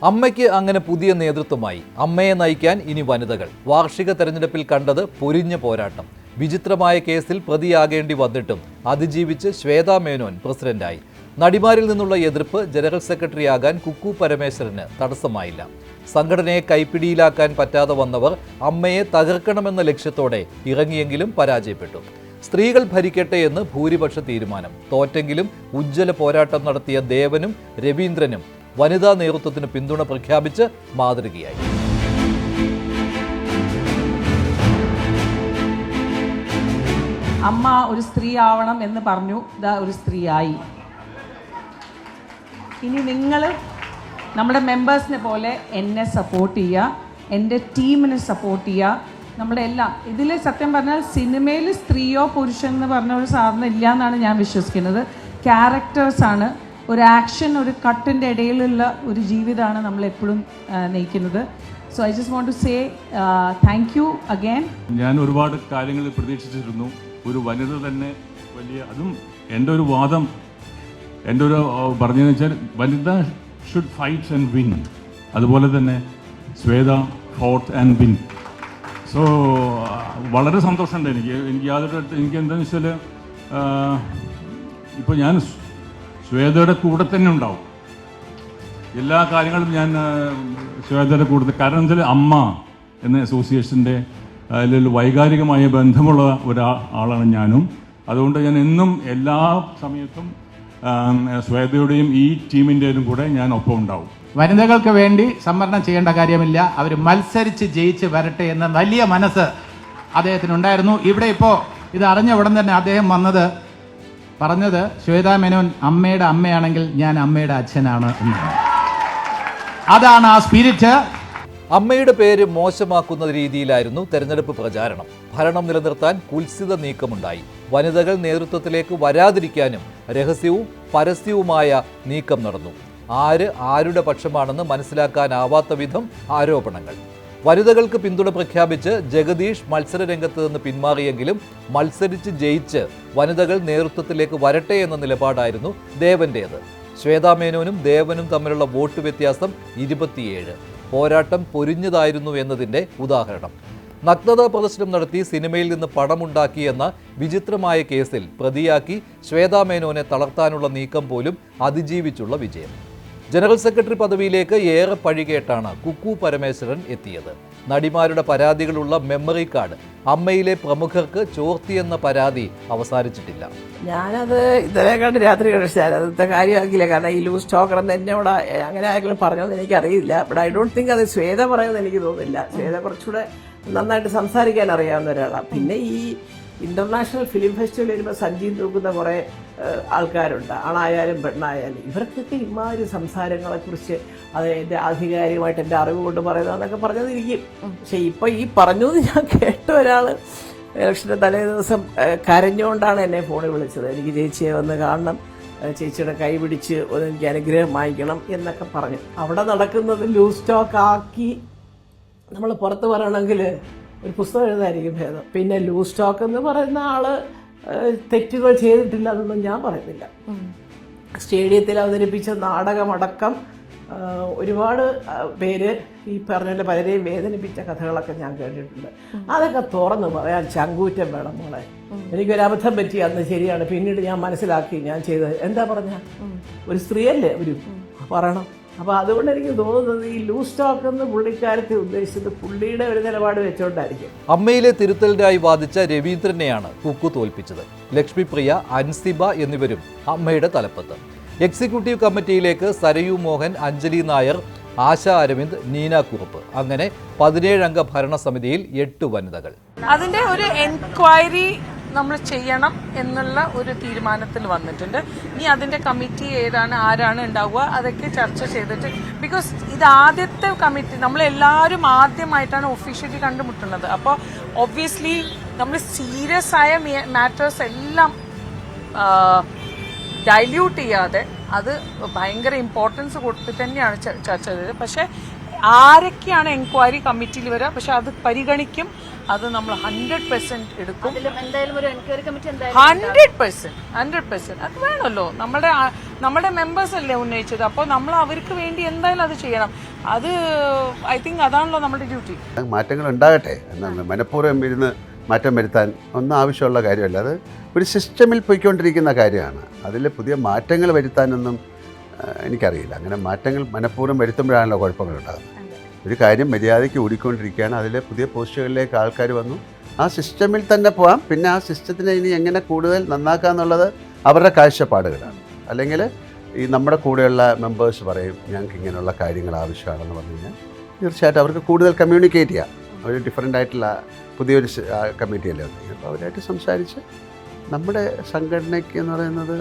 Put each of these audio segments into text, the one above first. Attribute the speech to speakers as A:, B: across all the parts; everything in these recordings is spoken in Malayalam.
A: അമ്മയ്ക്ക് അങ്ങനെ പുതിയ നേതൃത്വമായി. അമ്മയെ നയിക്കാൻ ഇനി വനിതകൾ. വാർഷിക തെരഞ്ഞെടുപ്പിൽ കണ്ടത് പൊരിഞ്ഞ പോരാട്ടം. വിചിത്രമായ കേസിൽ പ്രതിയാകേണ്ടി വന്നിട്ടും അതിജീവിച്ച് ശ്വേതാ മേനോൻ പ്രസിഡന്റായി. നടിമാരിൽ നിന്നുള്ള എതിർപ്പ് ജനറൽ സെക്രട്ടറിയാകാൻ കുക്കു പരമേശ്വരന് തടസ്സമായില്ല. സംഘടനയെ കൈപ്പിടിയിലാക്കാൻ പറ്റാതെ വന്നവർ അമ്മയെ തകർക്കണമെന്ന ലക്ഷ്യത്തോടെ ഇറങ്ങിയെങ്കിലും പരാജയപ്പെട്ടു. സ്ത്രീകൾ ഭരിക്കട്ടെ എന്ന് ഭൂരിപക്ഷ തീരുമാനം. തോറ്റെങ്കിലും ഉജ്ജ്വല പോരാട്ടം നടത്തിയ ദേവനും രവീന്ദ്രനും വനിതാ നേതൃത്വത്തിന് പിന്തുണ പ്രഖ്യാപിച്ച് മാതൃകയായി.
B: അമ്മ ഒരു സ്ത്രീ ആവണം എന്ന് പറഞ്ഞു, ഇതാ ഒരു സ്ത്രീയായി. ഇനി നിങ്ങൾ നമ്മുടെ മെമ്പേഴ്സിനെ പോലെ എന്നെ സപ്പോർട്ട് ചെയ്യുക, എൻ്റെ ടീമിനെ സപ്പോർട്ട് ചെയ്യുക. നമ്മുടെ എല്ലാം ഇതിൽ സത്യം പറഞ്ഞാൽ സിനിമയിൽ സ്ത്രീയോ പുരുഷൻ എന്ന് പറഞ്ഞ ഒരു സാധനം ഇല്ല എന്നാണ് ഞാൻ വിശ്വസിക്കുന്നത്. ക്യാരക്ടേഴ്സാണ്, ഒരു ആക്ഷൻ, ഒരു കട്ടിൻ്റെ ഇടയിലുള്ള ഒരു ജീവിതമാണ് നമ്മളെപ്പോഴും നയിക്കുന്നത്. So I just want to say thank you again.
C: ഞാൻ ഒരുപാട് കാര്യങ്ങൾ പ്രതീക്ഷിച്ചിരുന്നു. ഒരു വനിത തന്നെ വലിയ, അതും എൻ്റെ ഒരു വാദം, എൻ്റെ ഒരു പറഞ്ഞതെന്ന് വെച്ചാൽ Vanitha should fight and win. അതുപോലെ തന്നെ Shweta fought and win. So വളരെ സന്തോഷമുണ്ട് എനിക്ക് എന്താണെന്ന് വെച്ചാൽ ഇപ്പോൾ ഞാൻ ശ്വേതയുടെ കൂടെ തന്നെ ഉണ്ടാവും. എല്ലാ കാര്യങ്ങളും ഞാൻ ശ്വേതയുടെ കൂടെ, കാരണം വെച്ചാൽ അമ്മ എന്ന അസോസിയേഷൻ്റെ അതിൽ വൈകാരികമായ ബന്ധമുള്ള ഒരാളാണ് ഞാനും. അതുകൊണ്ട് ഞാൻ എന്നും എല്ലാ സമയത്തും ശ്വേതയുടെയും ഈ ടീമിൻ്റെയും കൂടെ ഞാൻ ഒപ്പം ഉണ്ടാവും.
D: വനിതകൾക്ക് വേണ്ടി സംവരണം ചെയ്യേണ്ട കാര്യമില്ല, അവർ മത്സരിച്ച് ജയിച്ച് വരട്ടെ എന്ന വലിയ മനസ്സ് അദ്ദേഹത്തിനുണ്ടായിരുന്നു. ഇവിടെ ഇപ്പോൾ ഇത് അറിഞ്ഞ ഉടൻ തന്നെ അദ്ദേഹം പറഞ്ഞത് ശ്വേതാ മേനോൻ അമ്മയുടെ അമ്മയാണെങ്കിൽ ഞാൻ അമ്മയുടെ അച്ഛനാണ് എന്നാണ്. അതാണ് ആ സ്പിരിറ്റ്.
A: അമ്മയുടെ പേര് മോശമാക്കുന്ന രീതിയിലായിരുന്നു തെരഞ്ഞെടുപ്പ് പ്രചാരണം. ഭരണം നിലനിർത്താൻ കുൽസിത നീക്കമുണ്ടായി. വനിതകൾ നേതൃത്വത്തിലേക്ക് വരാതിരിക്കാനും രഹസ്യവും പരസ്യവുമായ നീക്കം നടന്നു. ആരുടെ പക്ഷമാണെന്ന് മനസ്സിലാക്കാനാവാത്ത വിധം ആരോപണങ്ങൾ. വനിതകൾക്ക് പിന്തുണ പ്രഖ്യാപിച്ച് ജഗദീഷ് മത്സരരംഗത്ത് നിന്ന് പിന്മാറിയെങ്കിലും മത്സരിച്ച് ജയിച്ച് വനിതകൾ നേതൃത്വത്തിലേക്ക് വരട്ടെ എന്ന നിലപാടായിരുന്നു ദേവന്റേത്. ശ്വേതാ മേനോനും ദേവനും തമ്മിലുള്ള വോട്ട് വ്യത്യാസം 27. പോരാട്ടം പൊരിഞ്ഞതായിരുന്നു എന്നതിൻ്റെ ഉദാഹരണം. നഗ്നതാ പ്രദർശനം നടത്തി സിനിമയിൽ നിന്ന് പണമുണ്ടാക്കിയെന്ന വിചിത്രമായ കേസിൽ പ്രതിയാക്കി ശ്വേതാ മേനോനെ തളർത്താനുള്ള നീക്കം പോലും അതിജീവിച്ചുള്ള വിജയം. ജനറൽ സെക്രട്ടറി പദവിയിലേക്ക് ഏറെ പഴികേട്ടാണ് കുക്കു പരമേശ്വരൻ എത്തിയത്. നടിമാരുടെ പരാതികളുള്ള മെമ്മറി കാർഡ് അമ്മയിലെ പ്രമുഖർക്ക് ചോർത്തിയെന്ന പരാതി അവസാനിച്ചിട്ടില്ല.
E: ഞാനത് ഇന്നലെ കണ്ട് രാത്രി കഴിച്ചാൽ അന്നത്തെ കാര്യമാക്കില്ല. കാരണം ഈ ലൂസ് ടോക്കർ എന്ന് എന്നോട് അങ്ങനെ ആരെങ്കിലും പറഞ്ഞോന്ന് എനിക്കറിയില്ല. ബട്ട് ഐ ഡോണ്ട് തിങ്ക് അത് ശ്വേത പറയുമെന്ന് എനിക്ക് തോന്നുന്നില്ല. ശ്വേത കുറച്ചുകൂടെ നന്നായിട്ട് സംസാരിക്കാൻ അറിയാവുന്ന ഒരാളാണ്. പിന്നെ ഈ ഇന്റർനാഷണൽ ഫിലിം ഫെസ്റ്റിവൽ വരുമ്പോൾ സഞ്ജീവ് തൂക്കുന്ന കുറേ ആൾക്കാരുണ്ട്, ആണായാലും പെണ്ണായാലും. ഇവർക്കൊക്കെ ഇമാതിരി സംസാരങ്ങളെക്കുറിച്ച് അത് ആധികാരികമായിട്ട് എൻ്റെ അറിവ് കൊണ്ട് പറയുന്നതെന്നൊക്കെ പറഞ്ഞതിരിക്കും. പക്ഷെ ഇപ്പം ഈ പറഞ്ഞു ഞാൻ കേട്ട ഒരാൾ ഇലക്ഷൻ്റെ തലേ ദിവസം കരഞ്ഞുകൊണ്ടാണ് എന്നെ ഫോണിൽ വിളിച്ചത്. എനിക്ക് ചേച്ചിയെ വന്ന് കാണണം, ചേച്ചിയുടെ കൈ പിടിച്ച് എനിക്ക് അനുഗ്രഹം വാങ്ങിക്കണം എന്നൊക്കെ പറഞ്ഞു. അവിടെ നടക്കുന്നത് ലൂസ് ടോക്ക് ആക്കി നമ്മൾ പുറത്ത് പറയണമെങ്കിൽ ഒരു പുസ്തകം എഴുതായിരിക്കും ഭേദം. പിന്നെ ലൂസ് ടോക്ക് എന്ന് പറയുന്ന ആള് തെറ്റുകൾ ചെയ്തിട്ടില്ല എന്നൊന്നും ഞാൻ പറയുന്നില്ല. സ്റ്റേഡിയത്തിൽ അവതരിപ്പിച്ച നാടകമടക്കം ഒരുപാട് പേര് ഈ പറഞ്ഞ പലരെയും വേദനിപ്പിച്ച കഥകളൊക്കെ ഞാൻ കേട്ടിട്ടുണ്ട്. അതൊക്കെ തുറന്ന് പറയാൻ ചങ്കൂറ്റം വേണം മോളെ. എനിക്കൊരബദ്ധം പറ്റി, അന്ന് ശരിയാണ്. പിന്നീട് ഞാൻ മനസ്സിലാക്കി ഞാൻ ചെയ്തത് എന്താ പറഞ്ഞ ഒരു സ്ത്രീയല്ലേ ഒരു പറയണം. അപ്പോൾ അതുകൊണ്ട് എനിക്ക് തോന്നുന്നത് ഈ ലൂസ് ടോക്ക് എന്ന് പുള്ളിക്കാരത്തെ ഉദ്ദേശിച്ചത് പുള്ളിയുടെ ഒരു നിലപാട് വെച്ചുകൊണ്ടായിരിക്കും.
A: അമ്മയിലെ തിരുത്തലിനായി വാദിച്ച രവീന്ദ്രനെയാണ് കുക്കു തോൽപ്പിച്ചത്. ലക്ഷ്മിപ്രിയ, അൻസിബ എന്നിവരും അമ്മയുടെ തലപ്പത്ത്. എക്സിക്യൂട്ടീവ് കമ്മിറ്റിയിലേക്ക് സരയു മോഹൻ, അഞ്ജലി നായർ, ആശ അരവിന്ദ്, നീന കുറുപ്പ്, അങ്ങനെ 17 അംഗ ഭരണസമിതിയിൽ 8 വനിതകൾ.
B: അതിന്റെ ഒരു എൻക്വയറി നമ്മൾ ചെയ്യണം എന്നുള്ള ഒരു തീരുമാനത്തിൽ വന്നിട്ടുണ്ട്. ഇനി അതിന്റെ കമ്മിറ്റി ആരാണ് ഉണ്ടാവുക അതൊക്കെ ചർച്ച ചെയ്തിട്ട്, ബിക്കോസ് ഇത് ആദ്യത്തെ കമ്മിറ്റി, നമ്മളെല്ലാവരും ആദ്യമായിട്ടാണ് ഒഫീഷ്യലി കണ്ടുമുട്ടുന്നത്. അപ്പോൾ ഒബ്വിയസ്ലി നമ്മൾ സീരിയസ് ആയ മാറ്റേഴ്സ് എല്ലാം ഡൈല്യൂട്ട് ചെയ്യാതെ അത് ഭയങ്കര ഇമ്പോർട്ടൻസ് കൊടുത്തിട്ട് തന്നെയാണ് ചർച്ച ചെയ്തത്. പക്ഷെ ആരൊക്കെയാണ് എൻക്വയറി കമ്മിറ്റിയിൽ വരിക, പക്ഷെ അത് പരിഗണിക്കും. അത് നമ്മൾ 100% എടുക്കും. 100% അത് വേണമല്ലോ. നമ്മുടെ മെമ്പേഴ്സ് അല്ലേ ഉന്നയിച്ചത്. അപ്പോൾ നമ്മൾ അവർക്ക് വേണ്ടി എന്തായാലും അത് ചെയ്യണം. അത് ഐ തിങ്ക് അതാണല്ലോ നമ്മുടെ ഡ്യൂട്ടി.
F: മാറ്റങ്ങൾ ഉണ്ടാകട്ടെ എന്നാണ്. മനഃപൂർവ്വം ഇരുന്ന് മാറ്റം വരുത്താൻ ഒന്നും ആവശ്യമുള്ള കാര്യമല്ല. അത് ഒരു സിസ്റ്റമിൽ പോയിക്കൊണ്ടിരിക്കുന്ന കാര്യമാണ്. അതിൽ പുതിയ മാറ്റങ്ങൾ വരുത്താനൊന്നും എനിക്കറിയില്ല. അങ്ങനെ മാറ്റങ്ങൾ മനഃപൂർവ്വം വരുത്തുമ്പോഴാണല്ലോ കുഴപ്പങ്ങളുണ്ടാകുന്നത്. ഒരു കാര്യം മര്യാദയ്ക്ക് ഓടിക്കൊണ്ടിരിക്കുകയാണ്, അതിൽ പുതിയ പോസ്റ്റുകളിലേക്ക് ആൾക്കാർ വന്നു, ആ സിസ്റ്റമിൽ തന്നെ പോകാം. പിന്നെ ആ സിസ്റ്റത്തിനെ ഇനി എങ്ങനെ കൂടുതൽ നന്നാക്കുക എന്നുള്ളത് അവരുടെ കാഴ്ചപ്പാടുകളാണ്. അല്ലെങ്കിൽ ഈ നമ്മുടെ കൂടെയുള്ള മെമ്പേഴ്സ് പറയും ഞങ്ങൾക്ക് ഇങ്ങനെയുള്ള കാര്യങ്ങൾ ആവശ്യമാണെന്ന് പറഞ്ഞു കഴിഞ്ഞാൽ തീർച്ചയായിട്ടും അവർക്ക് കൂടുതൽ കമ്മ്യൂണിക്കേറ്റ് ചെയ്യാം. അവർ ഡിഫറെൻ്റ് ആയിട്ടുള്ള പുതിയൊരു കമ്മിറ്റിയല്ലേ വന്നത്. അപ്പോൾ അവരായിട്ട് സംസാരിച്ച് നമ്മുടെ സംഘടനയ്ക്ക് എന്ന് പറയുന്നത്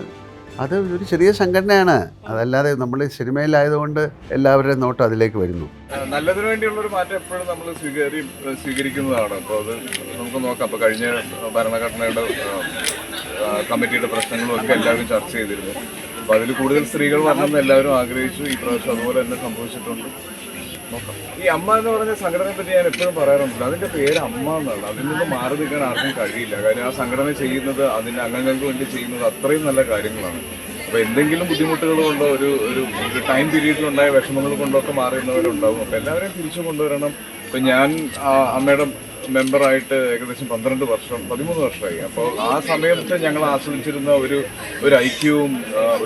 F: അത് ഒരു ചെറിയ സംഘടനയാണ്. അതല്ലാതെ നമ്മൾ സിനിമയിലായതുകൊണ്ട് എല്ലാവരുടെയും നോട്ടം അതിലേക്ക് വരുന്നു.
G: നല്ലതിനു വേണ്ടിയുള്ളൊരു മാറ്റം എപ്പോഴും നമ്മൾ സ്വീകരിക്കുന്നതാണ്. അപ്പോൾ അത് നമുക്ക് നോക്കാം. അപ്പോൾ കഴിഞ്ഞ ഭരണഘടനയുടെ കമ്മിറ്റിയുടെ പ്രശ്നങ്ങളും ഒക്കെ എല്ലാവരും ചർച്ച ചെയ്തിരുന്നു. അപ്പോൾ അതിൽ കൂടുതൽ സ്ത്രീകൾ വരണമെന്ന് എല്ലാവരും ആഗ്രഹിച്ചു. ഈ പ്രാവശ്യം അതുപോലെ തന്നെ സംഭവിച്ചിട്ടുണ്ട്. നോക്കാം. ഈ അമ്മ എന്ന് പറഞ്ഞ സംഘടനയെ പറ്റി ഞാൻ എപ്പോഴും പറയാറുണ്ട്, അതിൻ്റെ പേര് അമ്മ എന്നാണ്. അതിൽ നിന്ന് മാറി നിൽക്കാൻ ആർക്കും കഴിയില്ല. കാര്യം ആ സംഘടന ചെയ്യുന്നത്, അതിൻ്റെ അംഗങ്ങൾക്ക് വേണ്ടി ചെയ്യുന്നത് അത്രയും നല്ല കാര്യങ്ങളാണ്. അപ്പോൾ എന്തെങ്കിലും ബുദ്ധിമുട്ടുകൾ കൊണ്ടോ ഒരു ടൈം പീരീഡിലുണ്ടായ വിഷമങ്ങൾ കൊണ്ടോ ഒക്കെ മാറുന്നവരുണ്ടാവും. അപ്പോൾ എല്ലാവരെയും തിരിച്ചു കൊണ്ടുവരണം. ഇപ്പം ഞാൻ അമ്മയുടെ മെമ്പറായിട്ട് ഏകദേശം 13 വർഷമായി. അപ്പോൾ ആ സമയത്ത് ഞങ്ങൾ ആസ്വദിച്ചിരുന്ന ഒരു ഐക്യവും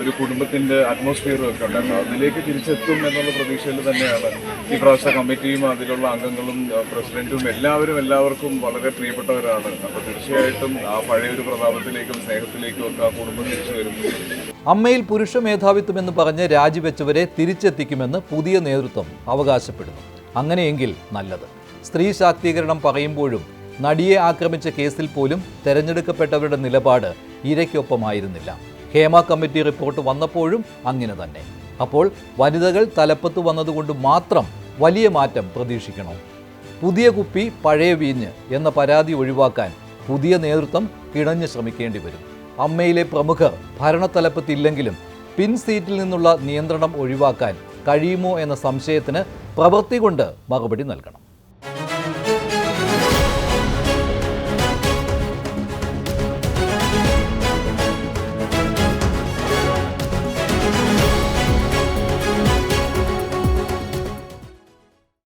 G: ഒരു കുടുംബത്തിൻ്റെ അറ്റ്മോസ്ഫിയറും ഒക്കെ ഉണ്ടായിരുന്നു. അതിലേക്ക് തിരിച്ചെത്തും എന്നുള്ള പ്രതീക്ഷയിൽ തന്നെയാണ് ഈ പ്രാവശ്യ കമ്മിറ്റിയും അതിലുള്ള അംഗങ്ങളും പ്രസിഡന്റും എല്ലാവർക്കും വളരെ പ്രിയപ്പെട്ടവരാണ്. അപ്പോൾ തീർച്ചയായിട്ടും ആ പഴയൊരു പ്രതാപത്തിലേക്കും സ്നേഹത്തിലേക്കും ഒക്കെ ആ കുടുംബം തിരിച്ചു വരുന്നു.
A: അമ്മയിൽ പുരുഷ മേധാവിത്വമെന്ന് പറഞ്ഞ് രാജിവെച്ചവരെ തിരിച്ചെത്തിക്കുമെന്ന് പുതിയ നേതൃത്വം അവകാശപ്പെടുന്നു. അങ്ങനെയെങ്കിൽ നല്ലത്. സ്ത്രീ ശാക്തീകരണം പറയുമ്പോഴും നടിയെ ആക്രമിച്ച കേസിൽ പോലും തെരഞ്ഞെടുക്കപ്പെട്ടവരുടെ നിലപാട് ഇരയ്ക്കൊപ്പമായിരുന്നില്ല. ഹേമ കമ്മിറ്റി റിപ്പോർട്ട് വന്നപ്പോഴും അങ്ങനെ തന്നെ. അപ്പോൾ വനിതകൾ തലപ്പത്ത് വന്നതുകൊണ്ട് മാത്രം വലിയ മാറ്റം പ്രതീക്ഷിക്കണോ? പുതിയ കുപ്പി പഴയ വീഞ്ഞ് എന്ന പരാതി ഒഴിവാക്കാൻ പുതിയ നേതൃത്വം കിണഞ്ഞ് ശ്രമിക്കേണ്ടി വരും. അമ്മയിലെ പ്രമുഖർ ഭരണത്തലപ്പത്തില്ലെങ്കിലും പിൻ സീറ്റിൽ നിന്നുള്ള നിയന്ത്രണം ഒഴിവാക്കാൻ കഴിയുമോ എന്ന സംശയത്തിന് പ്രവൃത്തി കൊണ്ട് മറുപടി നൽകണം.